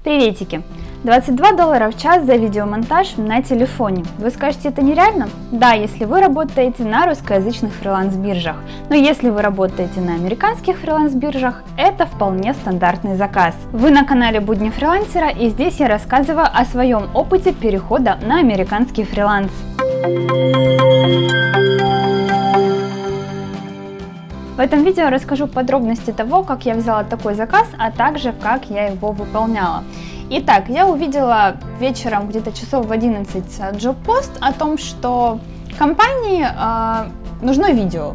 Приветики! $22 в час за видеомонтаж на телефоне. Вы скажете, это нереально? Да, если вы работаете на русскоязычных фриланс-биржах. Но если вы работаете на американских фриланс-биржах, это вполне стандартный заказ. Вы на канале Будни фрилансера, и здесь я рассказываю о своем опыте перехода на американский фриланс. В этом видео расскажу подробности того, как я взяла такой заказ, а также как я его выполняла. Итак, я увидела вечером где-то часов в 11 джоб-пост о том, что компании нужно видео.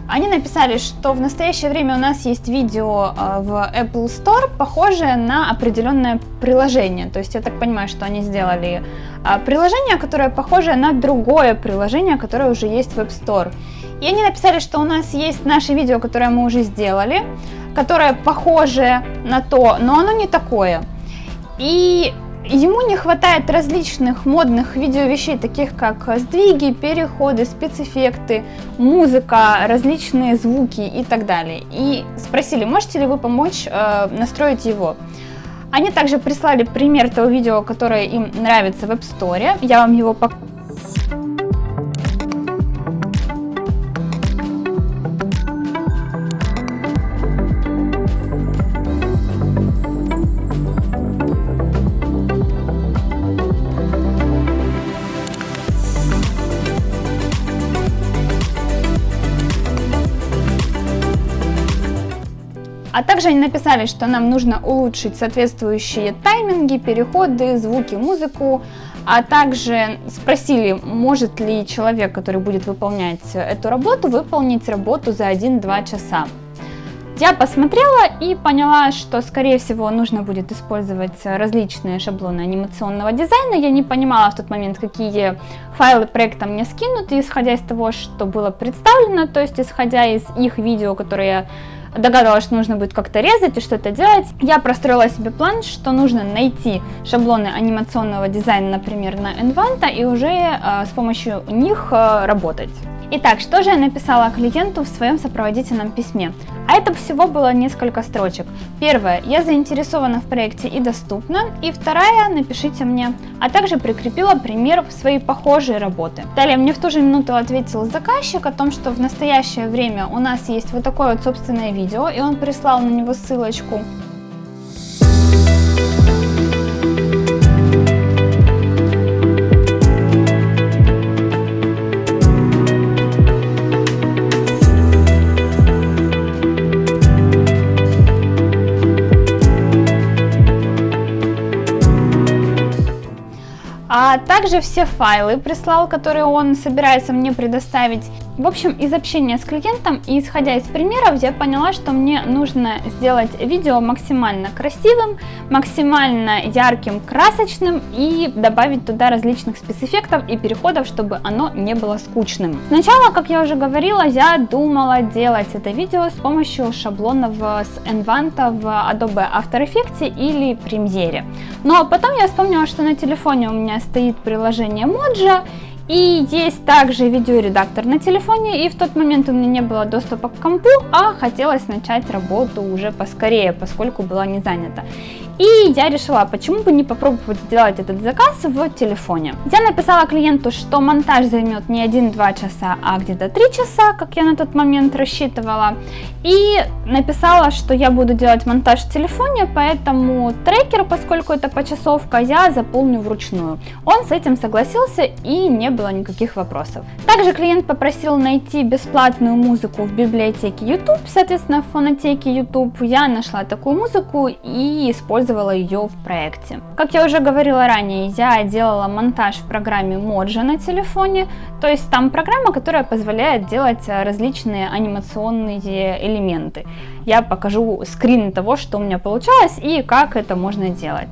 Они написали, что в настоящее время у нас есть видео в Apple Store, похожее на определенное приложение. То есть я так понимаю, что они сделали приложение, которое похоже на другое приложение, которое уже есть в App Store. И они написали, что у нас есть наше видео, которое мы уже сделали, которое похоже на то, но оно не такое. И ему не хватает различных модных видеовещей, таких как сдвиги, переходы, спецэффекты, музыка, различные звуки и так далее. И спросили, можете ли вы помочь настроить его. Они также прислали пример того видео, которое им нравится в App Store. Я вам его покажу. А также они написали, что нам нужно улучшить соответствующие тайминги, переходы, звуки, музыку, а также спросили, может ли человек, который будет выполнять эту работу, выполнить работу за 1-2 часа. Я посмотрела и поняла, что, скорее всего, нужно будет использовать различные шаблоны анимационного дизайна. Я не понимала в тот момент, какие файлы проекта мне скинут, и исходя из того, что было представлено, то есть исходя из их видео, которые я догадывалась, что нужно будет как-то резать и что-то делать, я простроила себе план, что нужно найти шаблоны анимационного дизайна, например, на Envato, и уже с помощью них работать. Итак, что же я написала клиенту в своем сопроводительном письме? А это всего было несколько строчек. Первое, я заинтересована в проекте и доступна. И вторая, напишите мне. А также прикрепила пример своей похожей работы. Далее мне в ту же минуту ответил заказчик о том, что в настоящее время у нас есть вот такое вот собственное видео, и он прислал на него ссылочку. А также все файлы прислал, которые он собирается мне предоставить. В общем, из общения с клиентом и исходя из примеров, я поняла, что мне нужно сделать видео максимально красивым, максимально ярким, красочным и добавить туда различных спецэффектов и переходов, чтобы оно не было скучным. Сначала, как я уже говорила, я думала делать это видео с помощью шаблонов с Envato в Adobe After Effects или Premiere. Но потом я вспомнила, что на телефоне у меня стоит приложение Mojo, и есть также видеоредактор на телефоне, и в тот момент у меня не было доступа к компу, а хотелось начать работу уже поскорее, поскольку была не занята. И я решила, почему бы не попробовать сделать этот заказ в телефоне. Я написала клиенту, что монтаж займет не 1-2 часа, а где-то 3 часа, как я на тот момент рассчитывала. И написала, что я буду делать монтаж в телефоне, поэтому трекер, поскольку это почасовка, я заполню вручную. Он с этим согласился, и не было никаких вопросов. Также клиент попросил найти бесплатную музыку в библиотеке YouTube, соответственно, в фонотеке YouTube. Я нашла такую музыку и использовала ее в проекте. Как я уже говорила ранее, я делала монтаж в программе Mojo на телефоне, то есть там программа, которая позволяет делать различные анимационные элементы. Я покажу скрин того, что у меня получалось и как это можно делать.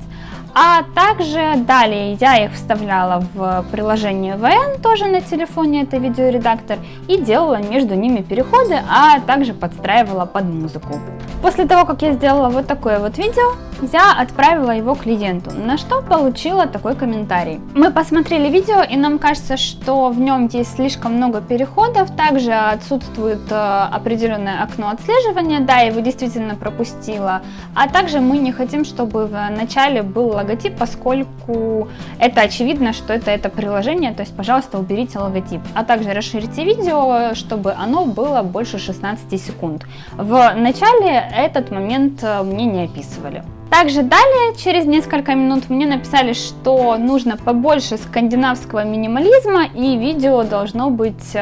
А также далее я их вставляла в приложение VN, тоже на телефоне, это видеоредактор, и делала между ними переходы, а также подстраивала под музыку. После того, как я сделала вот такое вот видео, я отправила его клиенту, на что получила такой комментарий. Мы посмотрели видео, и нам кажется, что в нем есть слишком много переходов, также отсутствует определенное окно отслеживания, да, я его действительно пропустила, а также мы не хотим, чтобы в начале был логотип, поскольку это очевидно, что это приложение, то есть, пожалуйста, уберите логотип, а также расширите видео, чтобы оно было больше 16 секунд. В начале этот момент мне не описывали. Также далее, через несколько минут, мне написали, что нужно побольше скандинавского минимализма и видео должно быть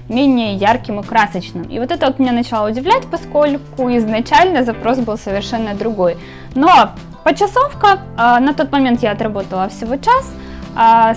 менее ярким и красочным. И вот это вот меня начало удивлять, поскольку изначально запрос был совершенно другой. Но почасовка, на тот момент я отработала всего час.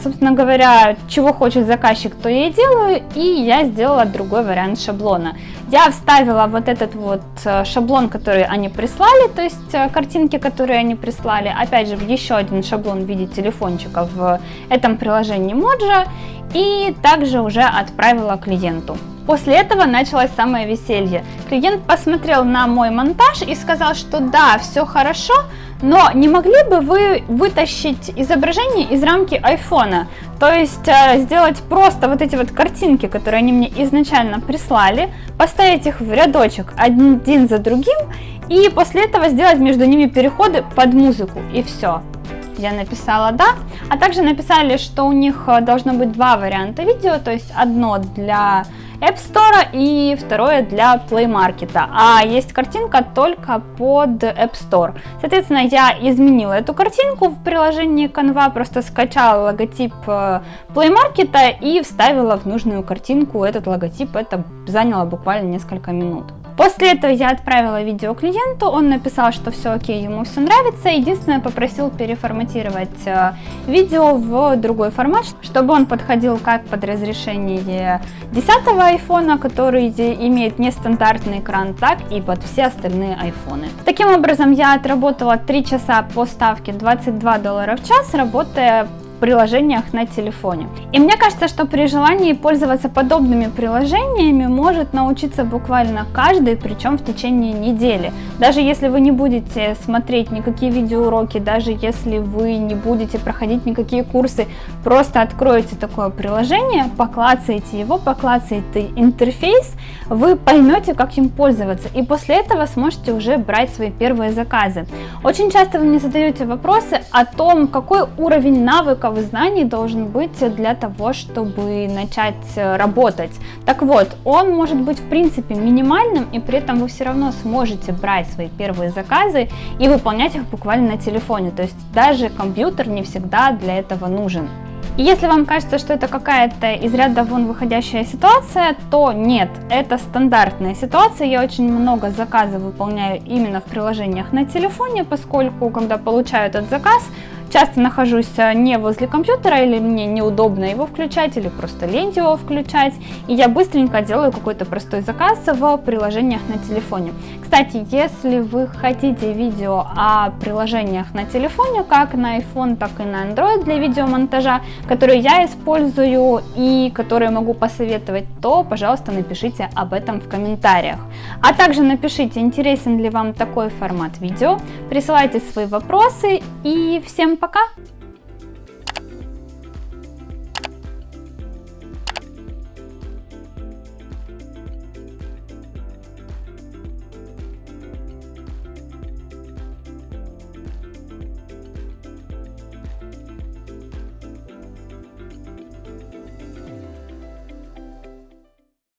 Собственно говоря, чего хочет заказчик, то я и делаю, и я сделала другой вариант шаблона. Я вставила вот этот вот шаблон, который они прислали, то есть картинки, которые они прислали, опять же, в еще один шаблон в виде телефончика в этом приложении Mojo, и также уже отправила клиенту. После этого началось самое веселье. Клиент посмотрел на мой монтаж и сказал, что да, все хорошо, но не могли бы вы вытащить изображение из рамки айфона, то есть сделать просто вот эти вот картинки, которые они мне изначально прислали, поставить их в рядочек один за другим и после этого сделать между ними переходы под музыку, и все. Я написала да, а также написали, что у них должно быть два варианта видео, то есть одно для App Store и второе для Play Market, а есть картинка только под App Store. Соответственно, я изменила эту картинку в приложении Canva, просто скачала логотип Play Market и вставила в нужную картинку этот логотип, это заняло буквально несколько минут. После этого я отправила видео клиенту, он написал, что все окей, ему все нравится, единственное попросил переформатировать видео в другой формат, чтобы он подходил как под разрешение 10-го айфона, который имеет нестандартный экран, так и под все остальные айфоны. Таким образом, я отработала 3 часа по ставке $22 в час, работая в приложениях на телефоне. И мне кажется, что при желании пользоваться подобными приложениями может научиться буквально каждый, причем в течение недели. Даже если вы не будете смотреть никакие видеоуроки, даже если вы не будете проходить никакие курсы, просто откроете такое приложение, поклацаете его, поклацаете интерфейс, вы поймете, как им пользоваться, и после этого сможете уже брать свои первые заказы. Очень часто вы мне задаете вопросы о том, какой уровень навыков и знаний должен быть для того, чтобы начать работать. Так вот, он может быть в принципе минимальным, и при этом вы все равно сможете брать свои первые заказы и выполнять их буквально на телефоне. То есть даже компьютер не всегда для этого нужен. И если вам кажется, что это какая-то из ряда вон выходящая ситуация, то нет, это стандартная ситуация. Я очень много заказов выполняю именно в приложениях на телефоне, поскольку когда получаю этот заказ, часто нахожусь не возле компьютера, или мне неудобно его включать, или просто лень его включать, и я быстренько делаю какой-то простой заказ в приложениях на телефоне. Кстати, если вы хотите видео о приложениях на телефоне, как на iPhone, так и на Android для видеомонтажа, которые я использую и которые могу посоветовать, то, пожалуйста, напишите об этом в комментариях. А также напишите, интересен ли вам такой формат видео, присылайте свои вопросы, и всем пока!